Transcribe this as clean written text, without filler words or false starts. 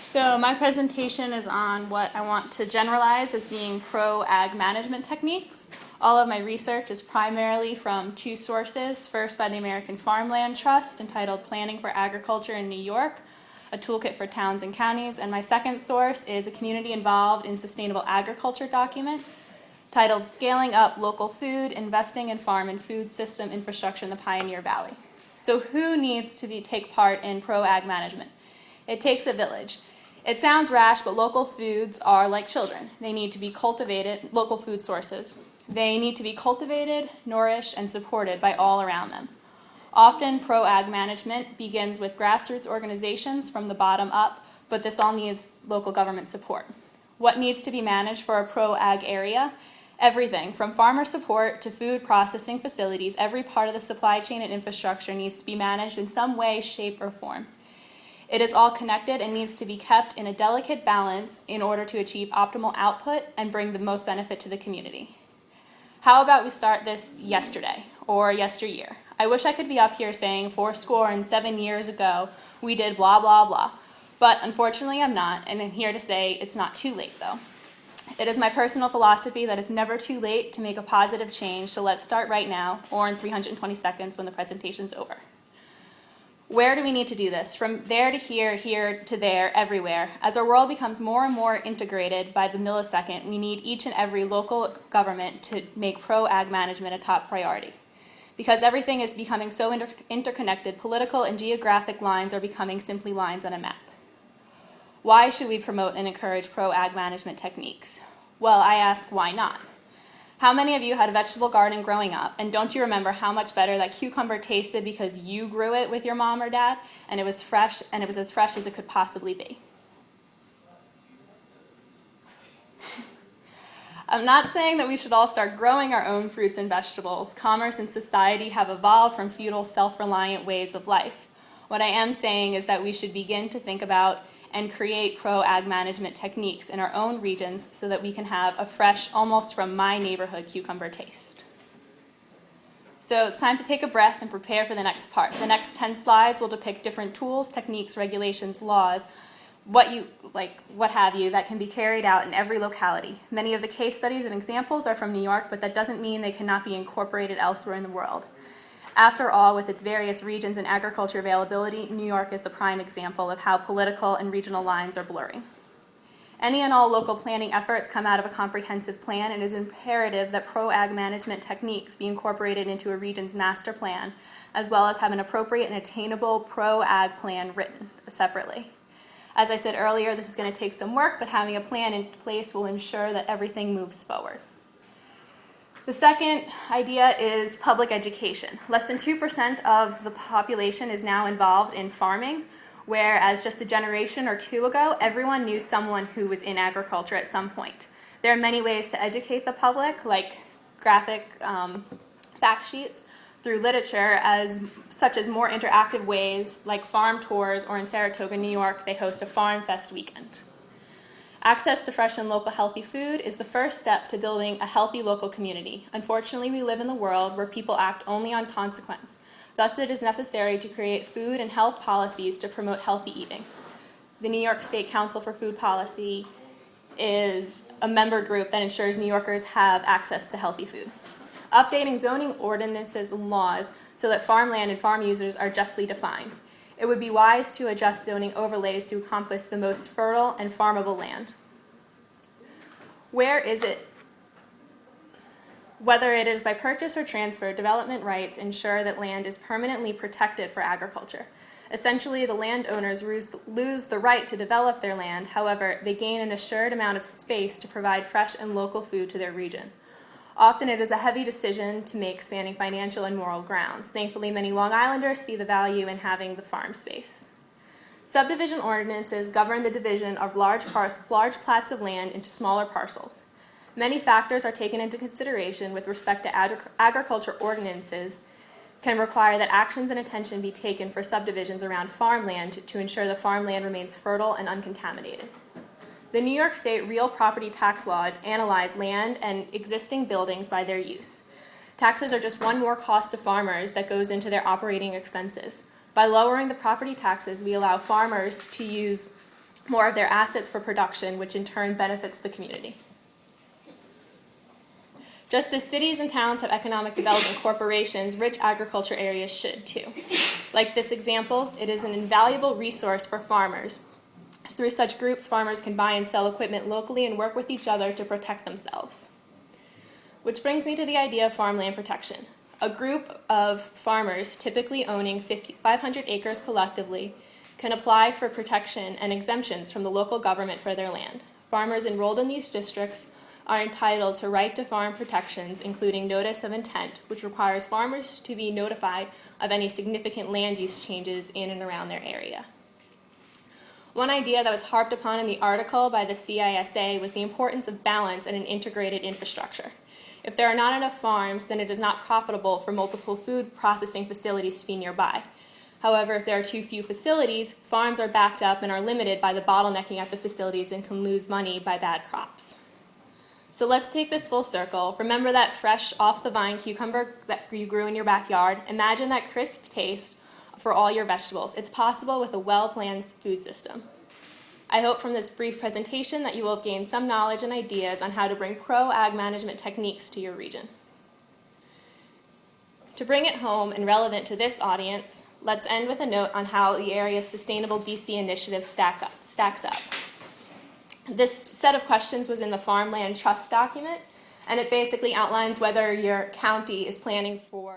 So my presentation is on what I want to generalize as being pro-ag management techniques. All of my research is primarily from two sources. First, by the American Farmland Trust, entitled Planning for Agriculture in New York, a toolkit for towns and counties. And my second source is a community involved in sustainable agriculture document titled Scaling Up Local Food, Investing in Farm and Food System Infrastructure in the Pioneer Valley. So who needs to take part in pro-ag management? It takes a village. It sounds rash, but local foods are like children. They need to be cultivated, local food sources. They need to be cultivated, nourished, and supported by all around them. Often, pro-ag management begins with grassroots organizations from the bottom up, but this all needs local government support. What needs to be managed for a pro-ag area? Everything, from farmer support to food processing facilities, every part of the supply chain and infrastructure needs to be managed in some way, shape, or form. It is all connected and needs to be kept in a delicate balance in order to achieve optimal output and bring the most benefit to the community. How about we start this yesterday or yesteryear? I wish I could be up here saying 7 years ago we did blah, blah, blah. But unfortunately I'm not, and I'm here to say it's not too late though. It is my personal philosophy that it's never too late to make a positive change, so let's start right now or in 320 seconds when the presentation's over. Where do we need to do this? From there to here, here to there, everywhere. As our world becomes more and more integrated by the millisecond, we need each and every local government to make pro-ag management a top priority. Because everything is becoming so interconnected, political and geographic lines are becoming simply lines on a map. Why should we promote and encourage pro-ag management techniques? Well, I ask, why not? How many of you had a vegetable garden growing up, and don't you remember how much better that cucumber tasted because you grew it with your mom or dad, and it was fresh, and it was as fresh as it could possibly be? I'm not saying that we should all start growing our own fruits and vegetables. Commerce and society have evolved from feudal, self-reliant ways of life. What I am saying is that we should begin to think about and create pro-ag management techniques in our own regions so that we can have a fresh, almost from my neighborhood, cucumber taste. So it's time to take a breath and prepare for the next part. The next 10 slides will depict different tools, techniques, regulations, laws, what have you, that can be carried out in every locality. Many of the case studies and examples are from New York, but that doesn't mean they cannot be incorporated elsewhere in the world. After all, with its various regions and agriculture availability, New York is the prime example of how political and regional lines are blurring. Any and all local planning efforts come out of a comprehensive plan, and it is imperative that pro-ag management techniques be incorporated into a region's master plan, as well as have an appropriate and attainable pro-ag plan written separately. As I said earlier, this is going to take some work, but having a plan in place will ensure that everything moves forward. The second idea is public education. Less than 2% of the population is now involved in farming, whereas just a generation or two ago, everyone knew someone who was in agriculture at some point. There are many ways to educate the public, like graphic fact sheets, through literature, such as more interactive ways like farm tours, or in Saratoga, New York, they host a Farm Fest weekend. Access to fresh and local healthy food is the first step to building a healthy local community. Unfortunately, we live in a world where people act only on consequence. Thus, it is necessary to create food and health policies to promote healthy eating. The New York State Council for Food Policy is a member group that ensures New Yorkers have access to healthy food. Updating zoning ordinances and laws so that farmland and farm users are justly defined. It would be wise to adjust zoning overlays to accomplish the most fertile and farmable land. Where is it? Whether it is by purchase or transfer, development rights ensure that land is permanently protected for agriculture. Essentially, the landowners lose the right to develop their land. However, they gain an assured amount of space to provide fresh and local food to their region. Often it is a heavy decision to make, spanning financial and moral grounds. Thankfully, many Long Islanders see the value in having the farm space. Subdivision ordinances govern the division of large plats of land into smaller parcels. Many factors are taken into consideration with respect to agriculture ordinances can require that actions and attention be taken for subdivisions around farmland to ensure the farmland remains fertile and uncontaminated. The New York State real property tax laws analyze land and existing buildings by their use. Taxes are just one more cost to farmers that goes into their operating expenses. By lowering the property taxes, we allow farmers to use more of their assets for production, which in turn benefits the community. Just as cities and towns have economic development corporations, rich agriculture areas should too. Like this example, it is an invaluable resource for farmers. Through such groups, farmers can buy and sell equipment locally and work with each other to protect themselves. Which brings me to the idea of farmland protection. A group of farmers, typically owning 500 acres collectively, can apply for protection and exemptions from the local government for their land. Farmers enrolled in these districts are entitled to right to farm protections, including notice of intent, which requires farmers to be notified of any significant land use changes in and around their area. One idea that was harped upon in the article by the CISA was the importance of balance and an integrated infrastructure. If there are not enough farms, then it is not profitable for multiple food processing facilities to be nearby. However, if there are too few facilities, farms are backed up and are limited by the bottlenecking at the facilities and can lose money by bad crops. So let's take this full circle. Remember that fresh, off-the-vine cucumber that you grew in your backyard. Imagine that crisp taste for all your vegetables. It's possible with a well-planned food system. I hope from this brief presentation that you will have gained some knowledge and ideas on how to bring pro-ag management techniques to your region. To bring it home and relevant to this audience, let's end with a note on how the area's sustainable DC initiative stacks up. This set of questions was in the Farmland Trust document, and it basically outlines whether your county is planning for